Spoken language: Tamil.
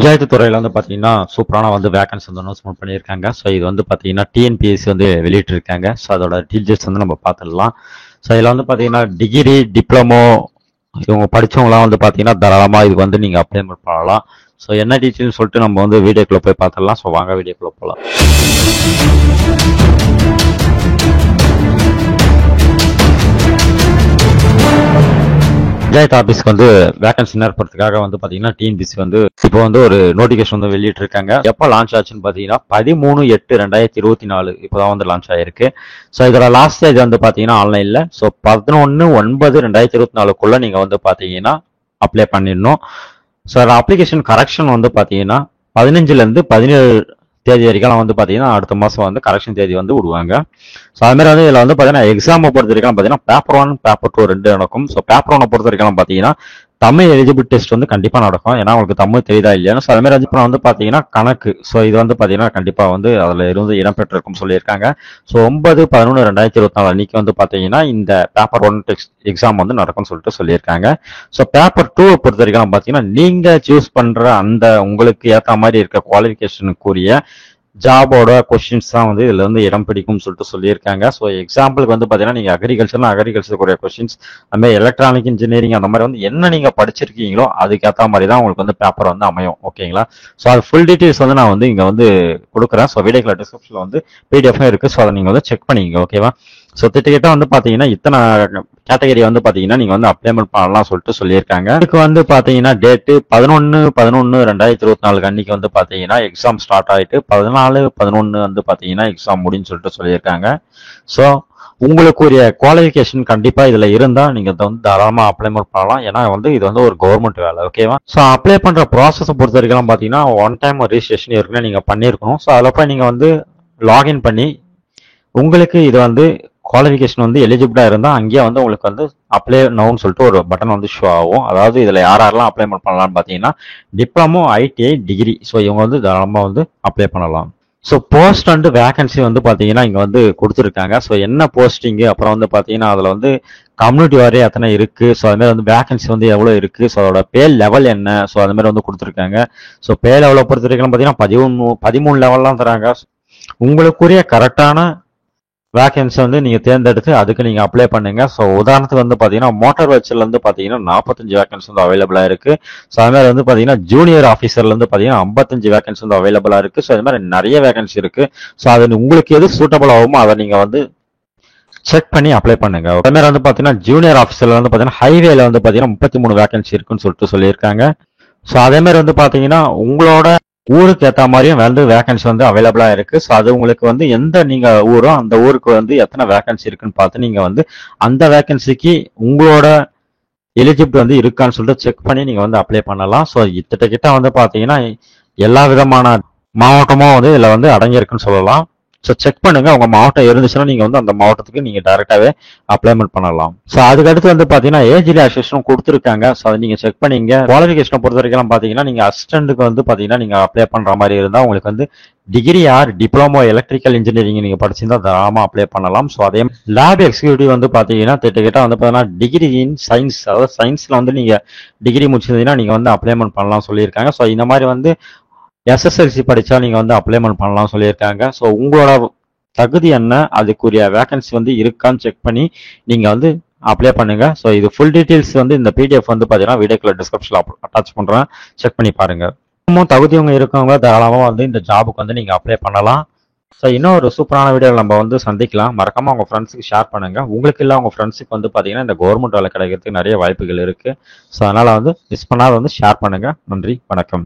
பஞ்சாயத்து துறையில வந்து பாத்தீங்கன்னா சூப்பரான வந்து வேகன்சி வந்து அனௌன்ஸ்மெண்ட் பண்ணியிருக்காங்க. ஸோ இது வந்து பாத்தீங்கன்னா டிஎன்பிஎஸ்சி வந்து வெளியிட்டிருக்காங்க. ஸோ அதோட டீட்டெயில்ஸ் வந்து நம்ம பார்த்துடலாம். ஸோ இதில் வந்து பாத்தீங்கன்னா டிகிரி டிப்ளமோ இவங்க படிச்சவங்களாம் வந்து பாத்தீங்கன்னா தாராளமா இதுக்கு வந்து நீங்க அப்ளை பண்ணலாம். ஸோ என்ன டீட்டெயில்ஸ் சொல்லிட்டு நம்ம வந்து வீடியோக்குள்ள போய் பார்த்துடலாம். ஸோ வாங்க வீடியோக்குள்ள போகலாம். பஞ்சாயத்து ஆபீஸ்க்கு வந்து வேகன்சி ஏற்படுறதுக்காக வந்து பாத்தீங்கன்னா டிஎன்பிஎஸ்சி வந்து இப்போ வந்து ஒரு நோட்டிபிகேஷன் வந்து வெளியிட்டு இருக்காங்க. எப்போ லான்ச் ஆச்சுன்னு பாத்தீங்கன்னா 13/8/2024 இப்போதான் வந்து லான்ச் ஆயிருக்கு. ஸோ இதோட லாஸ்ட் ஸ்டேஜ் வந்து பாத்தீங்கன்னா ஆன்லைன்ல. ஸோ 11/9/2024 நீங்க வந்து பாத்தீங்கன்னா அப்ளை பண்ணிடணும். ஸோ அப்ளிகேஷன் கரெக்ஷன் வந்து பாத்தீங்கன்னா 15ல இருந்து 17 தேதி வரைக்கும் வந்து பாத்தீங்கன்னா அடுத்த மாசம் வந்து கரெக்ஷன் தேதி வந்து விடுவாங்க. ஸோ அது மாதிரி வந்து இதில் வந்து பார்த்தீங்கன்னா எக்ஸாமை பொறுத்த வரைக்கும் பார்த்தீங்கன்னா பேப்பர் 1 பேப்பர் 2 ரெண்டு நடக்கும். ஸோ பேப்பர் 1 பொறுத்த வரைக்கும் பார்த்தீங்கன்னா தமிழ் எலிஜிபிள் டெஸ்ட் வந்து கண்டிப்பாக நடக்கும். ஏன்னா உங்களுக்கு தமிழ் தெரியுதா இல்லையா. ஸோ அது மாதிரி வந்து பார்த்தீங்கன்னா கணக்கு. ஸோ இது வந்து பார்த்தீங்கன்னா கண்டிப்பாக வந்து அதில் இருந்து இடம்பெற்றிருக்கும் சொல்லியிருக்காங்க. ஸோ 9/11/2024 அன்னைக்கு வந்து பார்த்தீங்கன்னா இந்த பேப்பர் 1 டெஸ்ட் எக்ஸாம் வந்து நடக்கும்னு சொல்லிட்டு சொல்லியிருக்காங்க. ஸோ பேப்பர் 2 பொறுத்த வரைக்கும் பார்த்தீங்கன்னா நீங்கள் சூஸ் பண்ணுற அந்த உங்களுக்கு ஏற்ற மாதிரி இருக்க குவாலிஃபிகேஷனுக்குரிய ஜாபோட கொஸ்டின்ஸ் தான் வந்து இதுல வந்து இடம் பிடிக்கும்னு சொல்லிட்டு சொல்லியிருக்காங்க. ஸோ எக்ஸாம்பிளுக்கு வந்து பாத்தீங்கன்னா நீங்க அக்ரிகல்ச்சருக்குரிய கொஸ்டின்ஸ், அந்த மாதிரி எலக்ட்ரானிக் இன்ஜினியரிங் அந்த மாதிரி வந்து என்ன நீங்க படிச்சிருக்கீங்களோ அதுக்கேற்ற மாதிரி தான் உங்களுக்கு வந்து பேப்பர் வந்து அமையும். ஓகேங்களா. ஸோ அது ஃபுல் டீடைல்ஸ் வந்து நான் வந்து இங்க வந்து கொடுக்குறேன். ஸோ வீடியோக்குள்ள டிஸ்கிரிப்ஷன்ல வந்து பிடிஎஃப் இருக்கு. ஸோ அதை நீங்க வந்து செக் பண்ணிக்கங்க. ஓகேவா. ஸோ திட்டக்கிட்ட வந்து பாத்தீங்கன்னா இத்தனை கேட்டகரி வந்து பாத்தீங்கன்னா நீங்க வந்து அப்ளைமெண்ட் பண்ணலாம் சொல்லிட்டு சொல்லியிருக்காங்க. இதுக்கு வந்து பாத்தீங்கன்னா டேட்டு 11/11/2024 அன்னைக்கு வந்து பாத்தீங்கன்னா எக்ஸாம் ஸ்டார்ட் ஆயிட்டு 14/11 வந்து பாத்தீங்கன்னா எக்ஸாம் முடின்னு சொல்லிட்டு சொல்லியிருக்காங்க. ஸோ உங்களுக்குரிய குவாலிஃபிகேஷன் கண்டிப்பா இதுல இருந்தா நீங்க வந்து தாராளமா அப்ளைமெண்ட் பண்ணலாம். ஏன்னா வந்து இது வந்து ஒரு கவர்மெண்ட் வேலை. ஓகேவா. ஸோ அப்ளை பண்ற ப்ராசஸ் பொறுத்த வரைக்கும் பாத்தீங்கன்னா ஒன் டைம் ரெஜிஸ்ட்ரேஷன் ஏற்கனவே நீங்க பண்ணிருக்கணும். ஸோ அதில் போய் நீங்க வந்து லாகின் பண்ணி உங்களுக்கு இது வந்து குவாலிஃபிகேஷன் வந்து எலிஜிபிளா இருந்தா அங்கேயே வந்து உங்களுக்கு வந்து அப்ளை நவுன்னு சொல்லிட்டு ஒரு பட்டன் வந்து ஷோ ஆகும். அதாவது இதுல யாரெல்லாம் அப்ளைமெண்ட் பண்ணலாம்னு பாத்தீங்கன்னா டிப்ளமோ, ஐடிஐ, டிகிரி. ஸோ இவங்க வந்து தாராளமா வந்து அப்ளை பண்ணலாம். ஸோ போஸ்ட் அண்ட் வேகன்சி வந்து பாத்தீங்கன்னா இங்க வந்து கொடுத்துருக்காங்க. ஸோ என்ன போஸ்டிங், அப்புறம் வந்து பாத்தீங்கன்னா அதுல வந்து கம்யூனிட்டி வாரியா எத்தனை இருக்கு, ஸோ அது மாதிரி வந்து வேகன்சி வந்து எவ்வளவு இருக்கு, ஸோ அதோட பே லெவல் என்ன, ஸோ அது மாதிரி வந்து கொடுத்துருக்காங்க. ஸோ பே லெவலை பொறுத்த வரைக்கும் பாத்தீங்கன்னா 13 லெவல்லாம் தராங்க. உங்களுக்குரிய கரெக்டான வேகன்சி வந்து நீங்க தேர்ந்தெடுத்து அதுக்கு நீங்க அப்ளை பண்ணுங்க. ஸோ உதாரணத்துக்கு வந்து பாத்தீங்கன்னா மோட்டார் வெஹிக்கிள்ல இருந்து பாத்தீங்கன்னா 45 வேகன்சி வந்து அவைலபிளா இருக்கு. ஸோ அது மாதிரி வந்து பாத்தீங்கன்னா ஜூனியர் ஆஃபீஸர்ல இருந்து பாத்தீங்கன்னா 55 வேகன்சி வந்து அவைலபிளா இருக்கு. ஸோ அது மாதிரி நிறைய வேகன்சி இருக்கு. ஸோ அது உங்களுக்கு எது சூட்டபிள் ஆகுமோ அதை நீங்க வந்து செக் பண்ணி அப்ளை பண்ணுங்க. அதே மாதிரி வந்து பாத்தீங்கன்னா ஜூனியர் ஆஃபீஸர்ல வந்து பாத்தீங்கன்னா ஹைவேல வந்து பாத்தீங்கன்னா 33 வேகன்சி இருக்குன்னு சொல்லிட்டு சொல்லியிருக்காங்க. ஸோ அதே மாதிரி வந்து பாத்தீங்கன்னா உங்களோட ஊருக்கு ஏற்ற மாதிரியும் வந்து வேகன்சி வந்து அவைலபிளா இருக்கு. ஸோ அது உங்களுக்கு வந்து எந்த நீங்க ஊரோ அந்த ஊருக்கு வந்து எத்தனை வேகன்சி இருக்குன்னு பார்த்து நீங்க வந்து அந்த வேகன்சிக்கு உங்களோட எலிஜிபிள் வந்து இருக்கான்னு சொல்லிட்டு செக் பண்ணி நீங்க வந்து அப்ளை பண்ணலாம். ஸோ கிட்ட வந்து பாத்தீங்கன்னா எல்லா விதமான மாவட்டமும் வந்து இதுல வந்து அடங்கியிருக்குன்னு சொல்லலாம். ஸோ செக் பண்ணுங்க. உங்க மாவட்டம் இருந்துச்சுன்னா நீங்க வந்து அந்த மாவட்டத்துக்கு நீங்க டைரக்டாவே அப்ளைமெண்ட் பண்ணலாம். ஸோ அதுக்கடுத்து வந்து பாத்தீங்கன்னா ஏஜ் ரிலாக்சேஷனும் கொடுத்துருக்காங்க. ஸோ அதை நீங்க செக் பண்ணீங்க. குவாலிஃபிகேஷனை பொறுத்த வரைக்கும் பாத்தீங்கன்னா நீங்க அசிஸ்டன்ட்டுக்கு வந்து பாத்தீங்கன்னா நீங்க அப்ளை பண்ற மாதிரி இருந்தா உங்களுக்கு வந்து degree R diploma electrical engineering நீங்க படிச்சிருந்தா தாராளமா அப்ளை பண்ணலாம். ஸோ அதே லேப் எக்ஸிக்யூட்டிவ் வந்து பாத்தீங்கன்னா கிட்ட வந்து பாத்தீங்கன்னா டிகிரி இன் சயின்ஸ், அதாவது சயின்ஸ்ல வந்து நீங்க டிகிரி முடிச்சிருந்தீங்கன்னா நீங்க வந்து அப்ளைமெண்ட் பண்ணலாம் சொல்லியிருக்காங்க. ஸோ இந்த மாதிரி வந்து எஸ்எஸ்எல்சி படிச்சா நீங்க வந்து அப்ளைமெண்ட் பண்ணலாம் சொல்லியிருக்காங்க. ஸோ உங்களோட தகுதி என்ன, அதுக்குரிய வேகன்சி வந்து இருக்கான்னு செக் பண்ணி நீங்க வந்து அப்ளை பண்ணுங்க. ஸோ இது ஃபுல் டீடைல்ஸ் வந்து இந்த பிடிஎஃப் வந்து பாத்தீங்கன்னா வீடியோக்குள்ள டிஸ்கிரிப்ஷன்ல அட்டாச் பண்றேன். செக் பண்ணி பாருங்க. தகுதியவங்க இருக்கவங்க தாராளமா வந்து இந்த ஜாபுக்கு வந்து நீங்க அப்ளை பண்ணலாம். ஸோ இன்னும் ஒரு சூப்பரான வீடியோவில் நம்ம வந்து சந்திக்கலாம். மறக்காம உங்க ஃப்ரெண்ட்ஸுக்கு ஷேர் பண்ணுங்க. உங்களுக்கு இல்லை உங்க ஃப்ரெண்ட்ஸுக்கு வந்து பாத்தீங்கன்னா இந்த கவர்மெண்ட் வேலை கிடைக்கிறதுக்கு நிறைய வாய்ப்புகள் இருக்கு. ஸோ அதனால வந்து மிஸ் பண்ணாத வந்து ஷேர் பண்ணுங்க. நன்றி, வணக்கம்.